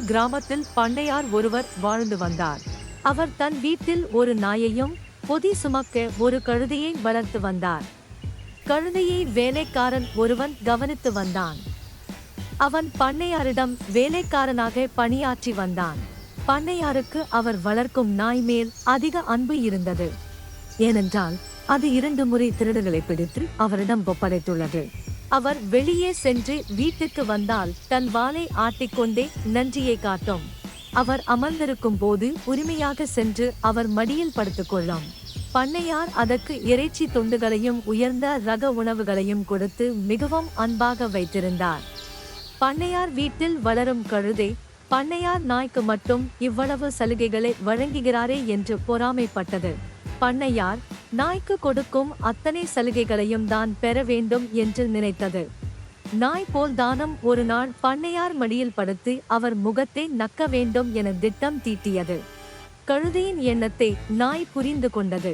கிராமத்தில் பண்ணையார் ஒருவர் வாழ்ந்து வந்தார். அவர் தன் வீட்டில் ஒரு நாயையும் பொதி சுமக்க ஒரு கழுதையை வளர்த்து வந்தார். கழுதையை வேலைக்காரன் ஒருவன் கவனித்து வந்தான். அவன் பண்ணையாரிடம் வேலைக்காரனாக பணியாற்றி வந்தான். பண்ணையாருக்கு அவர் வளர்க்கும் நாய் மேல் அதிக அன்பு இருந்தது. ஏனென்றால் அது 2 முறை திருடர்களை பிடித்து அவரிடம் ஒப்படைத்துள்ளது. அவர் வெளியே சென்று வீட்டுக்கு வந்தால் தன் வாலை ஆட்டிக்கொண்டே நன்றியை காட்டும். அவர் அமர்ந்திருக்கும் போது உரிமையாக சென்று அவர் மடியில் படுத்துக்கொள்ளும். பண்ணையார் அதற்கு இறைச்சி துண்டுகளையும் உயர்ந்த ரக உணவுகளையும் கொடுத்து மிகவும் அன்பாக வைத்திருந்தார். பண்ணையார் வீட்டில் வளரும் கழுதை பண்ணையார் நாய்க்கு மட்டும் இவ்வளவு சலுகைகளை வழங்குகிறாரே என்று பொறாமைப்பட்டது. பண்ணையார் நாய்க்கு கொடுக்கும் அத்தனை சலுகைகளையும் தான் பெற வேண்டும் என்று நினைத்தது. நாய் போல் தானம் ஒரு நாள் பண்ணையார் மடியில் படுத்து அவர் முகத்தை நக்க வேண்டும் என திட்டம் தீட்டியது. கழுதையின் எண்ணத்தை நாய் புரிந்து கொண்டது.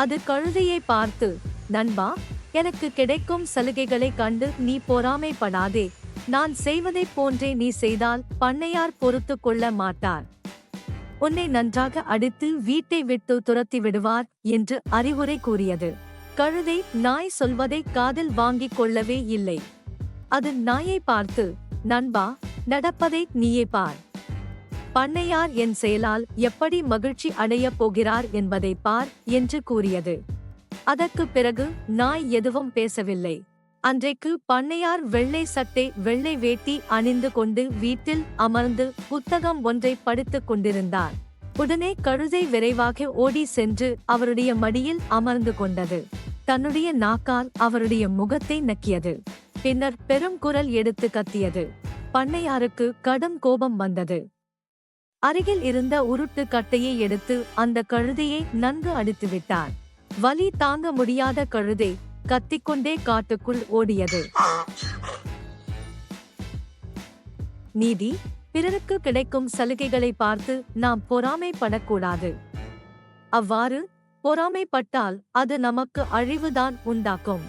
அது கழுதையை பார்த்து, நண்பா, எனக்கு கிடைக்கும் சலுகைகளை கண்டு நீ பொறாமைப்படாதே. நான் செய்வதைப் போன்றே நீ செய்தால் பண்ணையார் பொறுத்து கொள்ள மாட்டார். உன்னை நன்றாக அடித்து வீட்டை விட்டு துரத்தி விடுவார் என்று அறிவுரை கூறியது. கழுதை நாய் சொல்வதை காதில் வாங்கிக் கொள்ளவே இல்லை. அது நாயை பார்த்து, நண்பா, நடப்பதை நீயே பார். பண்ணையார் என் செயலால் எப்படி மகிழ்ச்சி அடையப் போகிறார் என்பதை பார் என்று கூறியது. அதற்கு பிறகு நாய் எதுவும் பேசவில்லை. அன்றைக்கு பண்ணையார் வெள்ளை சட்டை வெள்ளை வேட்டி அணிந்து கொண்டு வீட்டில் அமர்ந்து புத்தகம் ஒன்றை படித்துக் கொண்டிருந்தார். உடனே கழுதை விரைவாக ஓடி சென்று அவருடைய மடியில் அமர்ந்து கொண்டது. தன்னுடைய நாக்கால் அவருடைய முகத்தை நக்கியது. பின்னர் பெரும் குரல் எடுத்து கத்தியது. பண்ணையாருக்கு கடும் கோபம் வந்தது. அருகில் இருந்த உருட்டு கட்டையை எடுத்து அந்த கழுதையை நன்கு அடித்துவிட்டார். வலி தாங்க முடியாத கழுதை கத்திக்கொண்டே காட்டுக்குள் ஓடியது. நீதி: பிறருக்கு கிடைக்கும் சலுகைகளை பார்த்து நாம் பொறாமைப்படக்கூடாது. அவ்வாறு பொறாமைப்பட்டால் அது நமக்கு அழிவுதான் உண்டாக்கும்.